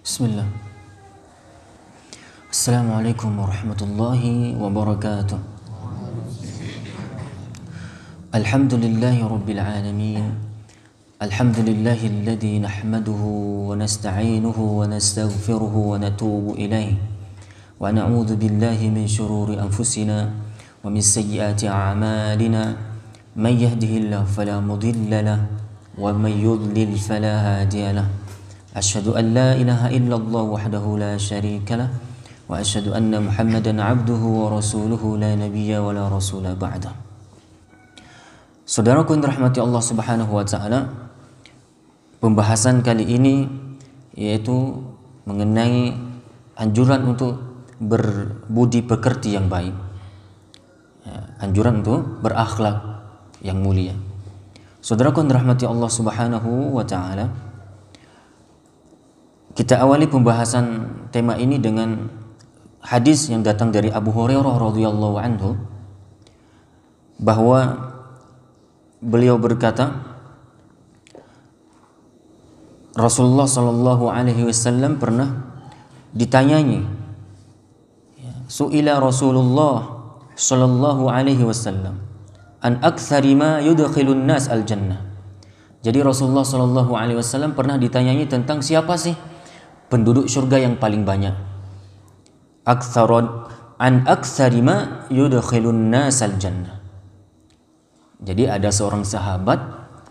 Bismillah. Assalamualaikum warahmatullahi wabarakatuh. Alhamdulillahi rabbil alamin. Alhamdulillahi alladhi nahmaduhu wa nasta'inuhu wa nastaghfiruhu wa natubu ilayh. Wa na'udzu billahi min shururi anfusina wa min sayyiati a'malina. Man yahdihillahu fala mudilla lahu wa man yudlil fala hadiya lahu. Asyhadu an la ilaha illallah wahdahu la syarika lah wa asyhadu anna Muhammadan abduhu wa rasuluhu la nabiyya wa la rasula ba'da. Saudaraku yang dirahmati Allah Subhanahu wa taala, pembahasan kali ini yaitu mengenai anjuran untuk berbudi pekerti yang baik. Anjuran untuk berakhlak yang mulia. Saudaraku yang dirahmati Allah Subhanahu wa taala, kita awali pembahasan tema ini dengan hadis yang datang dari Abu Hurairah radhiyallahu anhu, bahwa beliau berkata, Rasulullah sallallahu alaihi wasallam pernah ditanyai, su'ila Rasulullah sallallahu alaihi wasallam an aktsari ma yudkhilun nas al jannah. Jadi Rasulullah sallallahu alaihi wasallam pernah ditanyai tentang siapa sih penduduk surga yang paling banyak. An aktsari ma yudkhilun nasal jannah. Jadi ada seorang sahabat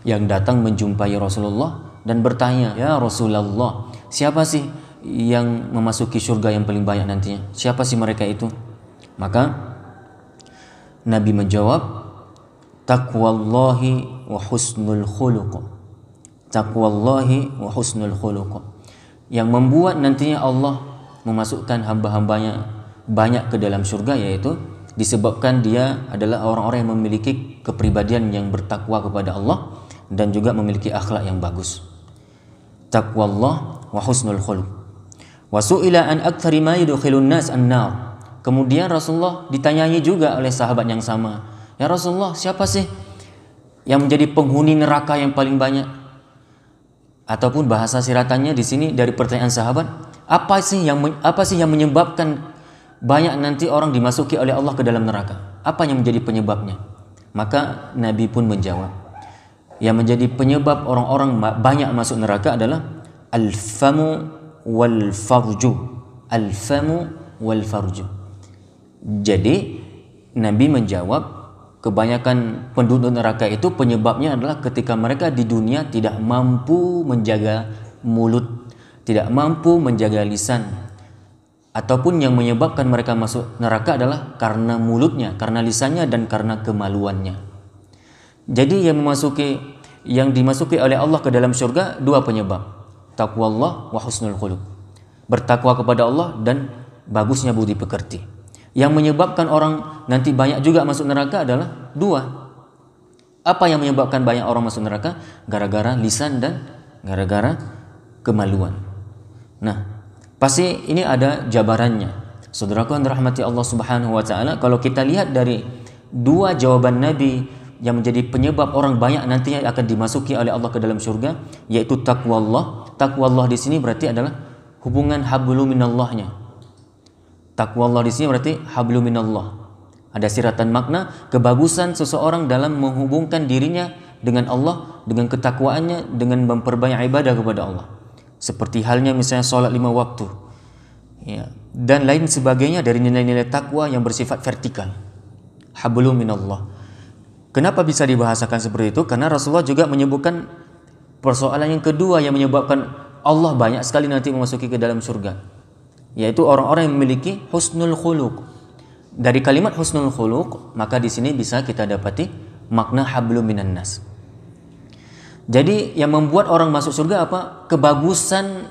yang datang menjumpai Rasulullah dan bertanya, "Ya Rasulullah, siapa sih yang memasuki surga yang paling banyak nantinya? Siapa sih mereka itu?" Maka Nabi menjawab, "Taqwallahi wa husnul khuluq." Taqwallahi wa husnul khuluq. Yang membuat nantinya Allah memasukkan hamba-hambanya banyak ke dalam surga, yaitu disebabkan dia adalah orang-orang yang memiliki kepribadian yang bertakwa kepada Allah dan juga memiliki akhlak yang bagus. Taqwallah wa husnul khuluq. Wa su'ila an aktsari ma yudkhilun nas an-nar. Kemudian Rasulullah ditanyai juga oleh sahabat yang sama, "Ya Rasulullah, siapa sih yang menjadi penghuni neraka yang paling banyak?" Ataupun bahasa siratannya di sini dari pertanyaan sahabat, apa sih yang menyebabkan banyak nanti orang dimasuki oleh Allah ke dalam neraka? Apa yang menjadi penyebabnya? Maka Nabi pun menjawab, yang menjadi penyebab orang-orang banyak masuk neraka adalah al-famu wal farju. Al-famu wal farju. Jadi Nabi menjawab, kebanyakan penduduk neraka itu penyebabnya adalah ketika mereka di dunia tidak mampu menjaga mulut, tidak mampu menjaga lisan, ataupun yang menyebabkan mereka masuk neraka adalah karena mulutnya, karena lisannya, dan karena kemaluannya. Jadi yang dimasuki oleh Allah ke dalam surga dua penyebab, taqwallah wa husnul khuluq, bertakwa kepada Allah dan bagusnya budi pekerti. Yang menyebabkan orang nanti banyak juga masuk neraka adalah dua. Apa yang menyebabkan banyak orang masuk neraka? Gara-gara lisan dan gara-gara kemaluan. Nah, pasti ini ada jabarannya. Saudaraku yang dirahmati Allah Subhanahu wa taala, kalau kita lihat dari dua jawaban Nabi yang menjadi penyebab orang banyak nantinya akan dimasuki oleh Allah ke dalam surga, yaitu taqwallah. Taqwallah di sini berarti adalah hubungan hablum minallahnya. Taqwallah di sini berarti hablu minallah. Ada siratan makna kebagusan seseorang dalam menghubungkan dirinya dengan Allah, dengan ketakwaannya, dengan memperbanyak ibadah kepada Allah. Seperti halnya misalnya sholat 5 waktu, ya, dan lain sebagainya dari nilai-nilai takwa yang bersifat vertikal. Hablu minallah. Kenapa bisa dibahasakan seperti itu? Karena Rasulullah juga menyebutkan persoalan yang kedua yang menyebabkan Allah banyak sekali nanti memasuki ke dalam surga, yaitu orang-orang yang memiliki husnul khuluq. Dari kalimat husnul khuluq, maka di sini bisa kita dapati makna hablum minan nas. Jadi yang membuat orang masuk surga apa? Kebagusan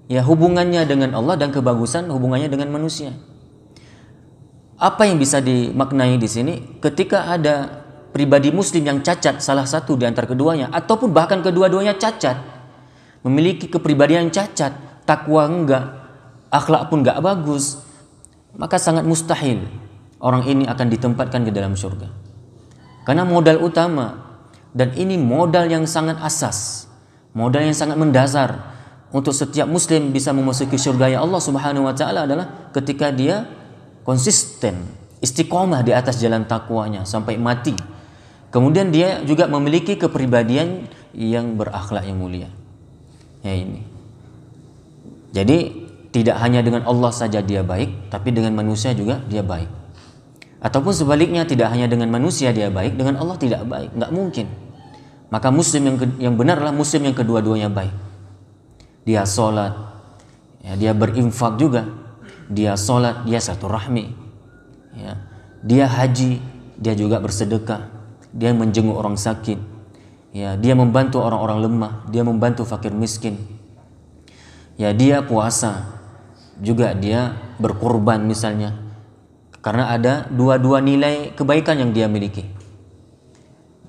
ya hubungannya dengan Allah dan kebagusan hubungannya dengan manusia. Apa yang bisa dimaknai di sini? Ketika ada pribadi muslim yang cacat, salah satu di antara keduanya, ataupun bahkan kedua-duanya cacat, memiliki kepribadian yang cacat, takwa enggak, akhlak pun enggak bagus, maka sangat mustahil orang ini akan ditempatkan ke dalam surga. Karena modal utama, dan ini modal yang sangat asas, modal yang sangat mendasar untuk setiap muslim bisa memasuki surga Allah Subhanahu wa taala adalah ketika dia konsisten, istiqomah di atas jalan takwanya sampai mati. Kemudian dia juga memiliki kepribadian yang berakhlak yang mulia. Ya ini. Jadi tidak hanya dengan Allah saja dia baik, tapi dengan manusia juga dia baik. Ataupun sebaliknya, tidak hanya dengan manusia dia baik, dengan Allah tidak baik, nggak mungkin. Maka muslim yang benar adalah muslim yang kedua-duanya baik. Dia sholat, ya, dia berinfak juga, dia sholat, dia silaturahmi, ya, dia haji, dia juga bersedekah, dia menjenguk orang sakit, ya, dia membantu orang-orang lemah, dia membantu fakir miskin, ya, dia puasa, juga dia berkorban misalnya, karena ada dua-dua nilai kebaikan yang dia miliki.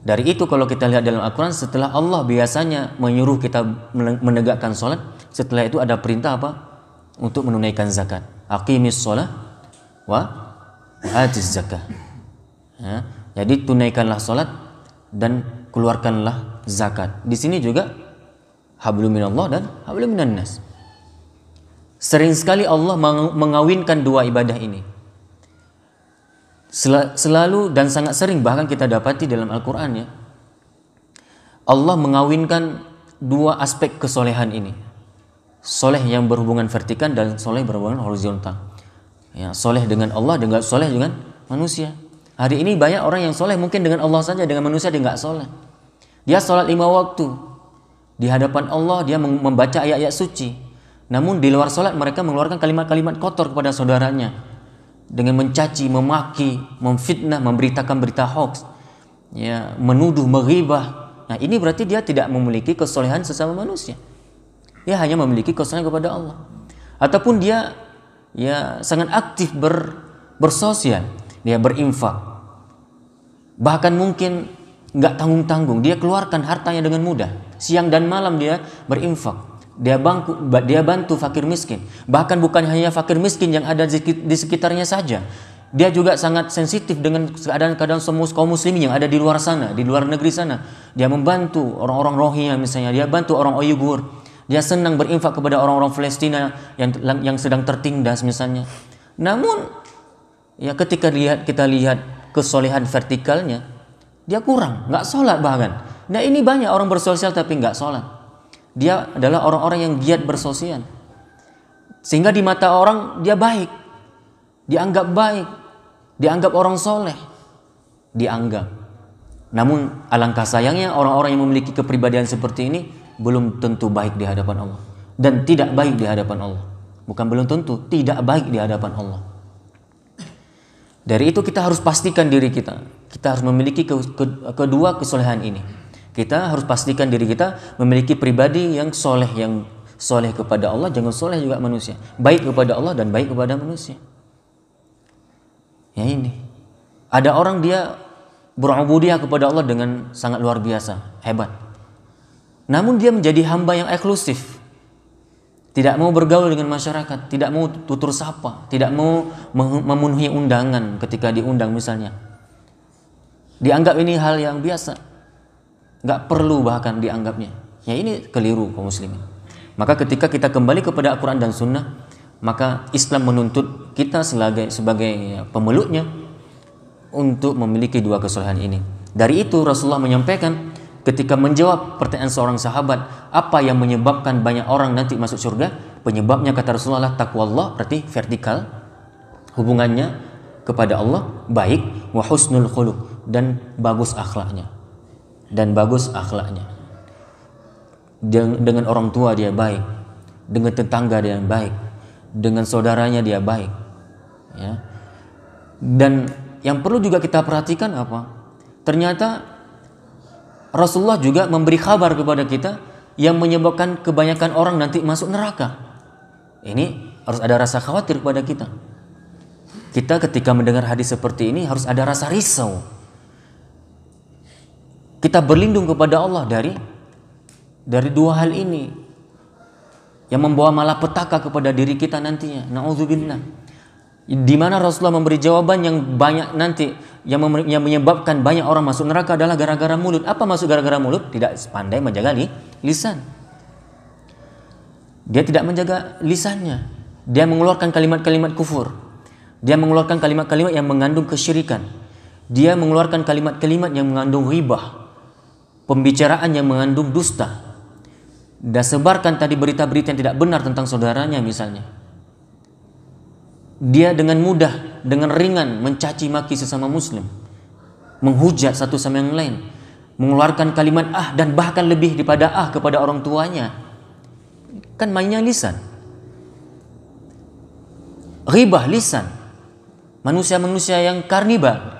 Dari itu kalau kita lihat dalam Al-Quran, setelah Allah biasanya menyuruh kita menegakkan sholat, setelah itu ada perintah apa? Untuk menunaikan zakat. Aqimis sholat wa atiz zakah. Ya, jadi tunaikanlah sholat dan keluarkanlah zakat. Di sini juga hablum minallah dan hablum minan nas. Sering sekali Allah mengawinkan dua ibadah ini. Selalu dan sangat sering bahkan kita dapati dalam Al-Quran, ya, Allah mengawinkan dua aspek kesolehan ini, soleh yang berhubungan vertikal dan soleh berhubungan horizontal, ya, soleh dengan Allah dengan soleh dengan manusia. Hari ini banyak orang yang soleh mungkin dengan Allah saja, dengan manusia dia nggak soleh. Dia sholat 5 waktu di hadapan Allah, dia membaca ayat-ayat suci, namun di luar sholat mereka mengeluarkan kalimat-kalimat kotor kepada saudaranya dengan mencaci, memaki, memfitnah, memberitakan berita hoax, ya, menuduh, meghibah. Nah, ini berarti dia tidak memiliki kesolehan sesama manusia. Dia hanya memiliki kesolehan kepada Allah. Ataupun dia, ya, sangat aktif bersosial, dia berinfak. Bahkan mungkin nggak tanggung-tanggung, dia keluarkan hartanya dengan mudah. Siang dan malam dia berinfak. Dia bantu fakir miskin. Bahkan bukan hanya fakir miskin yang ada di sekitarnya saja. Dia juga sangat sensitif dengan keadaan semua kaum muslimin yang ada di luar sana, di luar negeri sana. Dia membantu orang-orang Rohingya misalnya, dia bantu orang Uyghur. Dia senang berinfak kepada orang-orang Palestina yang sedang tertindas misalnya. Namun, ya, ketika kita lihat kesolehan vertikalnya, dia kurang, nggak sholat bahkan. Nah, ini banyak orang bersosial tapi nggak sholat. Dia adalah orang-orang yang giat bersosial, sehingga di mata orang dia baik, dianggap baik, dianggap orang soleh, dianggap. Namun alangkah sayangnya orang-orang yang memiliki kepribadian seperti ini belum tentu baik di hadapan Allah, dan tidak baik di hadapan Allah. Bukan belum tentu, tidak baik di hadapan Allah. Dari itu kita harus pastikan diri kita harus memiliki kedua kesolehan ini. Kita harus pastikan diri kita memiliki pribadi yang soleh kepada Allah, jangan soleh juga manusia, baik kepada Allah dan baik kepada manusia. Ya, ini ada orang dia berubudiyah kepada Allah dengan sangat luar biasa, hebat. Namun dia menjadi hamba yang eksklusif, tidak mau bergaul dengan masyarakat, tidak mau tutur sapa, tidak mau memenuhi undangan ketika diundang misalnya. Dianggap ini hal yang biasa, nggak perlu bahkan dianggapnya. Ya, ini keliru kaum muslimin. Maka ketika kita kembali kepada Al-Quran dan Sunnah, maka Islam menuntut kita sebagai pemeluknya untuk memiliki dua kesolehan ini. Dari itu Rasulullah menyampaikan ketika menjawab pertanyaan seorang sahabat, apa yang menyebabkan banyak orang nanti masuk surga? Penyebabnya kata Rasulullah takwa Allah, berarti vertikal hubungannya kepada Allah baik, wa husnul khuluq, dan bagus akhlaknya. Dengan orang tua dia baik, dengan tetangga dia baik, dengan saudaranya dia baik, ya. Dan yang perlu juga kita perhatikan apa? Ternyata Rasulullah juga memberi kabar kepada kita yang menyebabkan kebanyakan orang nanti masuk neraka. Ini harus ada rasa khawatir kepada kita. Kita ketika mendengar hadis seperti ini harus ada rasa risau. Kita berlindung kepada Allah dari dua hal ini yang membawa malapetaka kepada diri kita nantinya. Na'udzubillah. Di mana Rasulullah memberi jawaban yang banyak nanti yang menyebabkan banyak orang masuk neraka adalah gara-gara mulut. Apa maksud gara-gara mulut? Tidak pandai menjaga lisan. Dia tidak menjaga lisannya. Dia mengeluarkan kalimat-kalimat kufur. Dia mengeluarkan kalimat-kalimat yang mengandung kesyirikan. Dia mengeluarkan kalimat-kalimat yang mengandung ghibah, pembicaraan yang mengandung dusta. Dan sebarkan tadi berita-berita yang tidak benar tentang saudaranya misalnya. Dia dengan mudah, dengan ringan mencaci maki sesama muslim, menghujat satu sama yang lain, mengeluarkan kalimat dan bahkan lebih daripada kepada orang tuanya. Kan mainnya lisan. Ghibah lisan. Manusia-manusia yang kanibal.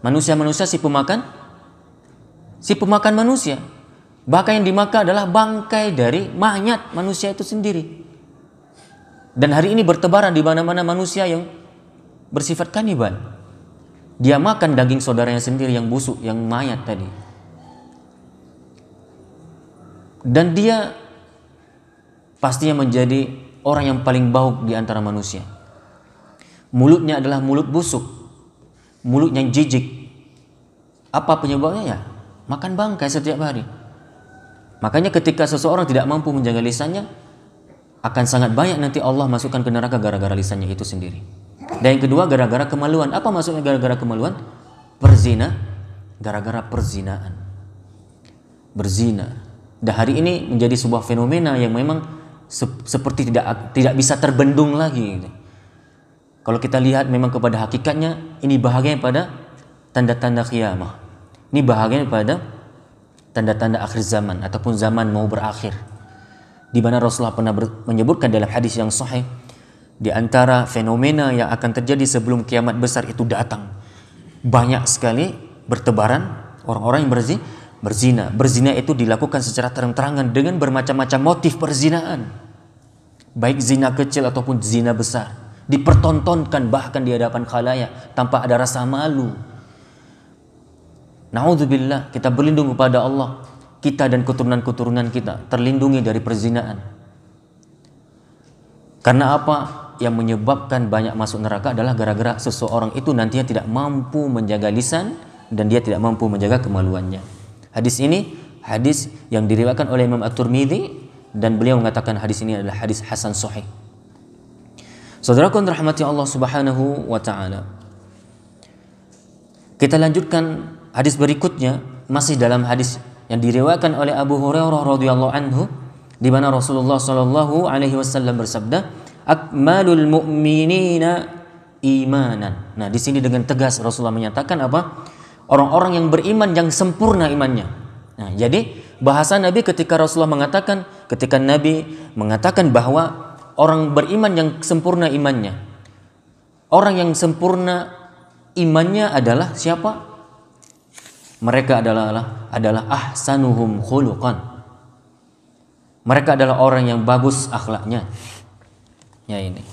Manusia-manusia si pemakan manusia. Bahkan yang dimakan adalah bangkai dari mayat manusia itu sendiri. Dan hari ini bertebaran di mana-mana manusia yang bersifat kanibal. Dia makan daging saudaranya sendiri yang busuk, yang mayat tadi. Dan dia pastinya menjadi orang yang paling bauk di antara manusia. Mulutnya adalah mulut busuk, mulut yang jijik. Apa penyebabnya? Ya, makan bangkai setiap hari. Makanya ketika seseorang tidak mampu menjaga lisannya, akan sangat banyak nanti Allah masukkan ke neraka gara-gara lisannya itu sendiri. Dan yang kedua, gara-gara kemaluan. Apa maksudnya gara-gara kemaluan? Gara-gara perzinaan. Berzina. Dan hari ini menjadi sebuah fenomena yang memang seperti tidak bisa terbendung lagi gitu. Kalau kita lihat memang kepada hakikatnya, ini bahagian pada tanda-tanda qiyamah. Ini bahagian pada tanda-tanda akhir zaman ataupun zaman mau berakhir. Di mana Rasulullah pernah menyebutkan dalam hadis yang sahih, di antara fenomena yang akan terjadi sebelum kiamat besar itu datang, banyak sekali bertebaran orang-orang yang berzina. Berzina itu dilakukan secara terang-terangan dengan bermacam-macam motif perzinaan. Baik zina kecil ataupun zina besar. Dipertontonkan bahkan di hadapan khalayak tanpa ada rasa malu. Na'udzubillah, kita berlindung kepada Allah. Kita dan keturunan-keturunan kita terlindungi dari perzinaan. Karena apa? Yang menyebabkan banyak masuk neraka adalah gara-gara seseorang itu nantinya tidak mampu menjaga lisan dan dia tidak mampu menjaga kemaluannya. Hadis ini hadis yang diriwayatkan oleh Imam At-Tirmidzi dan beliau mengatakan hadis ini adalah hadis hasan sahih. Saudaraku rahmati Allah Subhanahu wa taala. Kita lanjutkan hadis berikutnya, masih dalam hadis yang diriwayatkan oleh Abu Hurairah radhiyallahu anhu, di mana Rasulullah sallallahu alaihi wasallam bersabda, "Akmalul mu'minina imanan." Nah, di sini dengan tegas Rasulullah menyatakan apa? Orang-orang yang beriman yang sempurna imannya. Nah, jadi bahasa Nabi ketika Nabi mengatakan bahwa orang beriman yang sempurna imannya. Orang yang sempurna imannya adalah siapa? Mereka adalah ahsanuhum khuluqan. Mereka adalah orang yang bagus akhlaknya. Ya ini.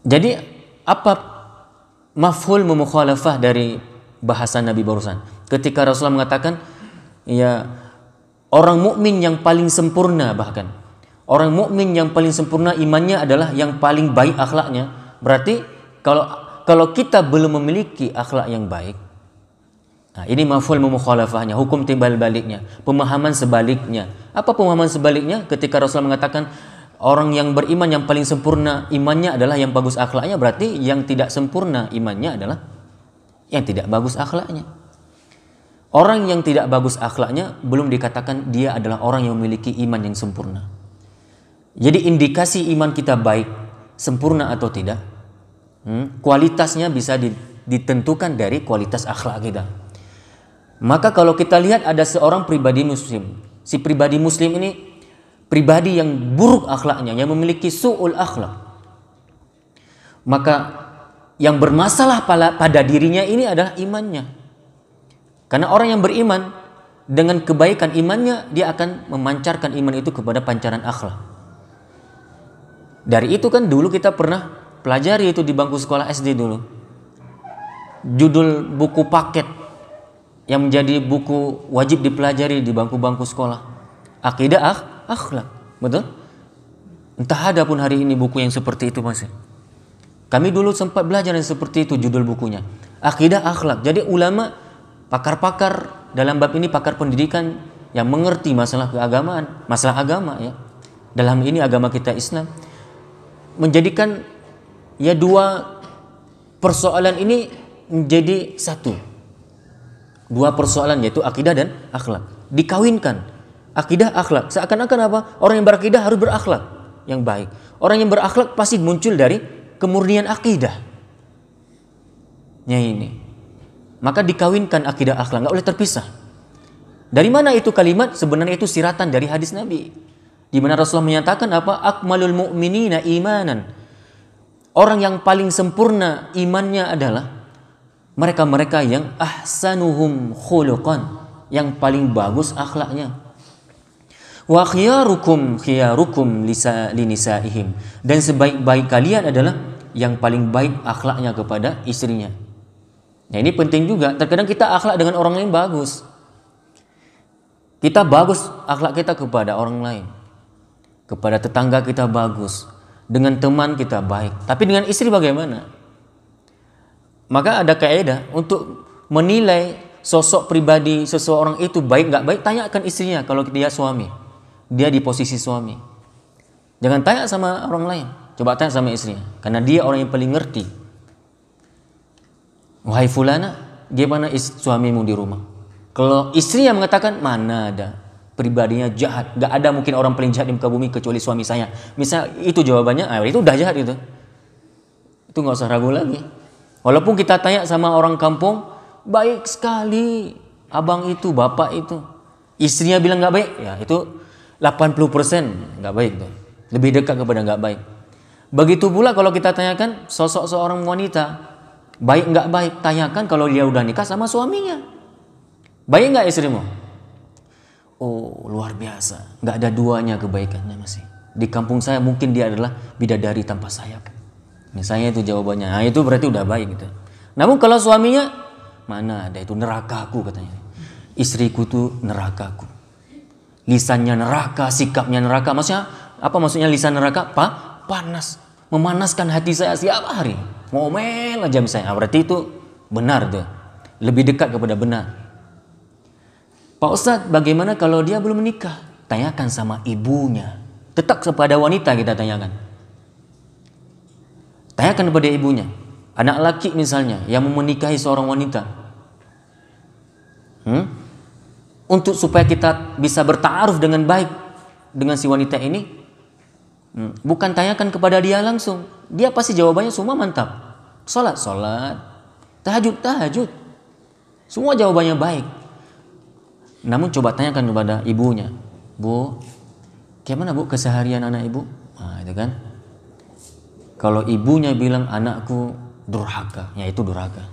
Jadi apa mafhul mukhalafah dari bahasa Nabi barusan? Ketika Rasulullah mengatakan ya orang mukmin yang paling sempurna, bahkan orang mukmin yang paling sempurna imannya adalah yang paling baik akhlaknya. Berarti kalau kita belum memiliki akhlak yang baik, nah ini mafhul mukhalafahnya, hukum timbal baliknya, pemahaman sebaliknya. Apa pemahaman sebaliknya? Ketika Rasulullah mengatakan orang yang beriman yang paling sempurna imannya adalah yang bagus akhlaknya, berarti yang tidak sempurna imannya adalah yang tidak bagus akhlaknya. Orang yang tidak bagus akhlaknya belum dikatakan dia adalah orang yang memiliki iman yang sempurna. Jadi indikasi iman kita baik, sempurna atau tidak, kualitasnya bisa ditentukan dari kualitas akhlak kita. Maka kalau kita lihat ada seorang pribadi muslim, si pribadi muslim ini pribadi yang buruk akhlaknya, yang memiliki su'ul akhlak, maka yang bermasalah pada dirinya ini adalah imannya. Karena orang yang beriman dengan kebaikan imannya, dia akan memancarkan iman itu kepada pancaran akhlak. Dari itu kan dulu kita pernah pelajari itu di bangku sekolah SD dulu. Judul buku paket yang menjadi buku wajib dipelajari di bangku-bangku sekolah. Akidah akhlak. Betul? Entah ada pun hari ini buku yang seperti itu masih. Kami dulu sempat belajar yang seperti itu judul bukunya. Akidah akhlak. Jadi ulama, pakar-pakar dalam bab ini, pakar pendidikan yang mengerti masalah keagamaan, masalah agama ya, dalam ini agama kita Islam menjadikan ya dua persoalan ini menjadi satu. Dua persoalan yaitu akidah dan akhlak dikawinkan. Akidah akhlak seakan-akan apa? Orang yang berakidah harus berakhlak yang baik. Orang yang berakhlak pasti muncul dari kemurnian akidah. Ya ini. Maka dikawinkan akidah akhlak, nggak boleh terpisah. Dari mana itu kalimat? Sebenarnya itu siratan dari hadis Nabi. Di mana Rasulullah menyatakan apa? Akmalul mu'minina imanan. Orang yang paling sempurna imannya adalah mereka-mereka yang ahsanuhum khuluqan, yang paling bagus akhlaknya. Wa khiyarukum linisaihim, dan sebaik-baik kalian adalah yang paling baik akhlaknya kepada istrinya. Nah, ini penting juga. Terkadang kita akhlak dengan orang lain bagus. Kita bagus akhlak kita kepada orang lain. Kepada tetangga kita bagus, dengan teman kita baik, tapi dengan istri bagaimana? Maka ada kaidah untuk menilai sosok pribadi seseorang itu baik nggak baik, tanyakan istrinya kalau dia suami, dia di posisi suami. Jangan tanya sama orang lain, coba tanya sama istrinya, karena dia orang yang paling ngerti. Wahai fulana, gimana suamimu di rumah? Kalau istrinya mengatakan mana ada, pribadinya jahat, gak ada mungkin orang paling jahat di muka bumi kecuali suami saya, misal itu jawabannya, itu udah jahat itu nggak usah ragu lagi. Walaupun kita tanya sama orang kampung, baik sekali abang itu, bapak itu, istrinya bilang nggak baik, ya itu 80% nggak baik tuh, lebih dekat kepada nggak baik. Begitu pula kalau kita tanyakan sosok seorang wanita, baik nggak baik, tanyakan kalau dia udah nikah sama suaminya, baik nggak istrimu? Oh, luar biasa, nggak ada duanya kebaikannya masih. Di kampung saya mungkin dia adalah bidadari tanpa sayap. Misalnya itu jawabannya. Nah, itu berarti udah baik gitu. Namun kalau suaminya, mana ada, itu nerakaku katanya. Istriku tuh nerakaku. Lisannya neraka, sikapnya neraka. Maksudnya apa maksudnya lisan neraka? Panas, memanaskan hati saya setiap hari. Ngomel aja misalnya. Berarti itu benar tuh. Lebih dekat kepada benar. Pak Ustadz, bagaimana kalau dia belum menikah? Tanyakan sama ibunya. Tetap kepada wanita kita tanyakan. Tanyakan kepada ibunya. Anak laki misalnya yang mau menikahi seorang wanita. Untuk supaya kita bisa bertaaruf dengan baik dengan si wanita ini, bukan tanyakan kepada dia langsung. Dia pasti jawabannya semua mantap. Salat, tahajud. Semua jawabannya baik. Namun coba tanyakan kepada ibunya, Bu, gimana Bu keseharian anak ibu? Nah, itu kan. Kalau ibunya bilang anakku durhaka, ya itu durhaka.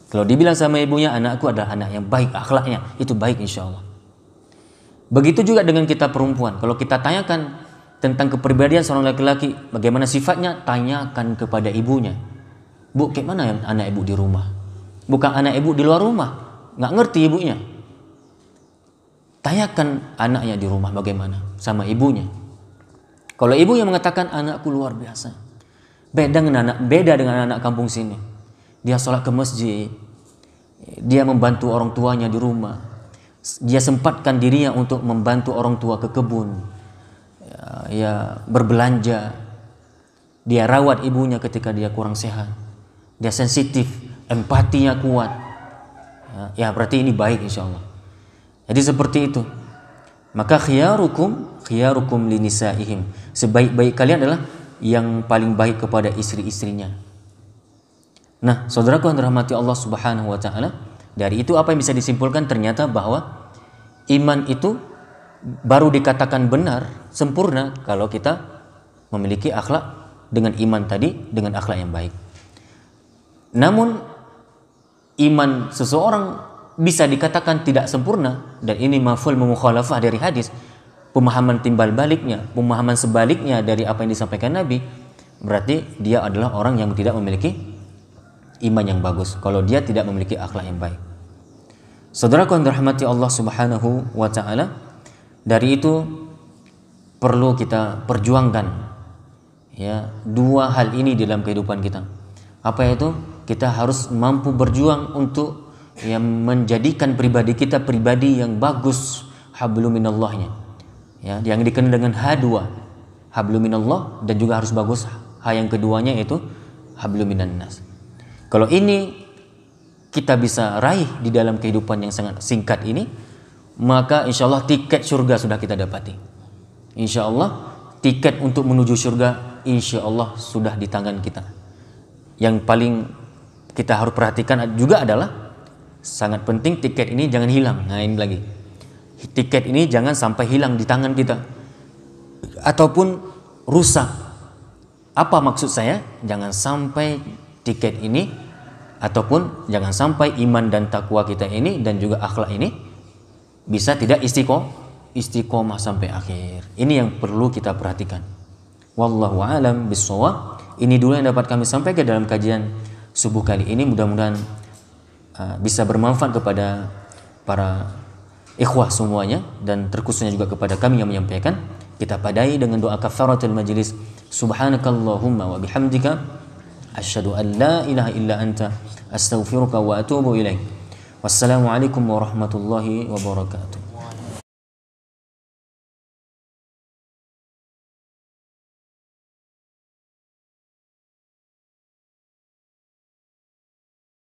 Kalau dibilang sama ibunya anakku adalah anak yang baik akhlaknya, itu baik insya Allah. Begitu juga dengan kita perempuan. Kalau kita tanyakan tentang kepribadian seorang laki-laki, bagaimana sifatnya, tanyakan kepada ibunya. Bu, gimana anak ibu di rumah? Bukan anak ibu di luar rumah, nggak ngerti ibunya. Tanyakan anaknya di rumah bagaimana sama ibunya. Kalau ibu yang mengatakan anakku luar biasa, beda dengan anak kampung sini. Dia sholat ke masjid, dia membantu orang tuanya di rumah, dia sempatkan dirinya untuk membantu orang tua ke kebun, ya berbelanja, dia rawat ibunya ketika dia kurang sehat, dia sensitif, empatinya kuat. Ya berarti ini baik insya Allah. Jadi seperti itu. Maka khiyarukum linisaihim. Sebaik-baik kalian adalah yang paling baik kepada istri-istrinya. Nah, saudaraku yang dirahmati Allah Subhanahu wa taala, dari itu apa yang bisa disimpulkan? Ternyata bahwa iman itu baru dikatakan benar, sempurna kalau kita memiliki akhlak dengan iman tadi, dengan akhlak yang baik. Namun iman seseorang bisa dikatakan tidak sempurna, dan ini mafhum mukhalafah dari hadis, pemahaman timbal baliknya, pemahaman sebaliknya dari apa yang disampaikan Nabi, berarti dia adalah orang yang tidak memiliki iman yang bagus kalau dia tidak memiliki akhlak yang baik. Saudaraku yang dirahmati Allah Subhanahu wa taala, dari itu perlu kita perjuangkan ya dua hal ini dalam kehidupan kita. Apa itu? Kita harus mampu berjuang untuk yang menjadikan pribadi kita pribadi yang bagus, hablum minallahnya, Ya, yang dikenal dengan H2, hablum minallah, dan juga harus bagus H yang keduanya yaitu hablum minan nas. Kalau ini kita bisa raih di dalam kehidupan yang sangat singkat ini, maka insya Allah tiket surga sudah kita dapati. Insya Allah tiket untuk menuju surga insya Allah sudah di tangan kita. Yang paling kita harus perhatikan juga adalah sangat penting tiket ini jangan hilang. Nah ini lagi, tiket ini jangan sampai hilang di tangan kita ataupun rusak. Apa maksud saya? Jangan sampai tiket ini ataupun jangan sampai iman dan takwa kita ini dan juga akhlak ini bisa tidak istiqomah sampai akhir. Ini yang perlu kita perhatikan. Wallahu a'lam bissawab. Ini dulu yang dapat kami sampaikan dalam kajian subuh kali ini. Mudah-mudahan bisa bermanfaat kepada para ikhwah semuanya dan terkhususnya juga kepada kami yang menyampaikan. Kita padai dengan doa kafaratul majlis. Subhanakallahumma wa bihamdika asyhadu an la ilaha illa anta astaghfiruka wa atubu ilaik. Wassalamualaikum warahmatullahi wabarakatuh.